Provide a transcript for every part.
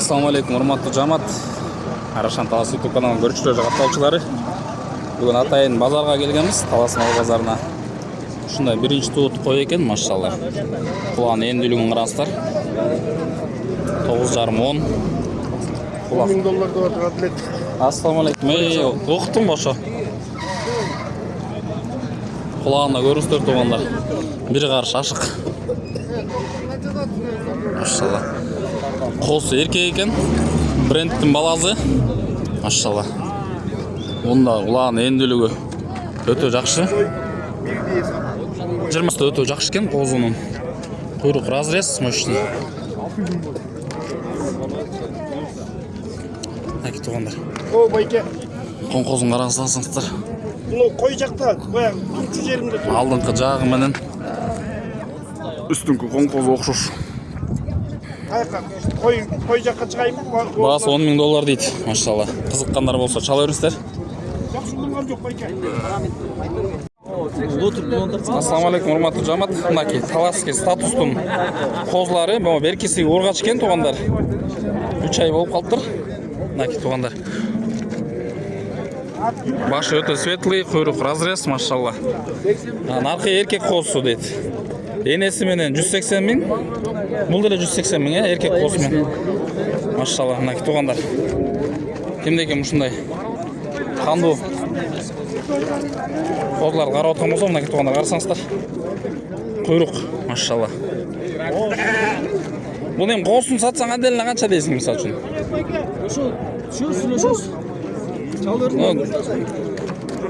Assalamu alaikum, урматтуу жамаат. Арашан Талас YouTube каналынын көрүүчүлөр жана катталуучулары. Бүгүн атайын базарга келгенбиз, Талас мал базарына. Ушундай биринчи туут кой экен, машалла. Куланын эндүүлүгүн караңыздар. 9,5-10. $10,000 деп атат элек. Ассаламу алейкум. Уктум бошо. Кулағына көріңіздер туғандар. Бiri қарыш ашық. Машалла. Қосы еркек екен. Брендтің балазы. Машалла. Онда құлағының енділігі өте жақсы. 20 өте жақсы екен қозының. Құйрық разрез, мощный. Әке туғандар. О, байке. Қоң-қозын қараңыздар. Bunu koy жақта, баяғы турчу жерімде тұр. Алдыңғы жағы менен үстіңгі қоң-қозы оқшош. Қайқа, қой жаққа шығайын ба? Бағасы $10,000 дейді, машалла. Қызыққандар болса чала беріңіздер. Жақсы болған жоқ, байке. Ассаламу алейкум, урматтуу жамаат. Мынакей Талаский статустун козлары, бу беркиси ургач экен тугандар. 3 ай болуп калыптыр. Мынакей тугандар. Башы өтө светлый, құйрық разрез, машалла. Нарқы еркек қозысы дейді. Енесі менен 180 000, бұл деле 180 000, еркек қозымен. Машалла, мынакей туғандар. Кимдекен ушундай қанду қозлар қарап отырған болса, мынакей туғандар қарасаңыздар. Құйрық, машалла. Бұл эми қозсын сатсаң анделіне қанша дейсің мисалы үчүн? Şu.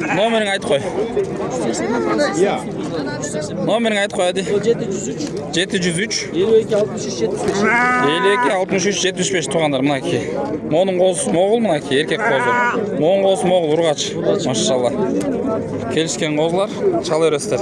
Номерин айтып қой. Номерин айтып қой, hadi. 703 52 63 туғандар мынакей. Моның қозысы моғыл мынакей, еркек қозы. Моның қозысы моғыл ургач. Машалла. Келишкен қозылар, чала бересіздер.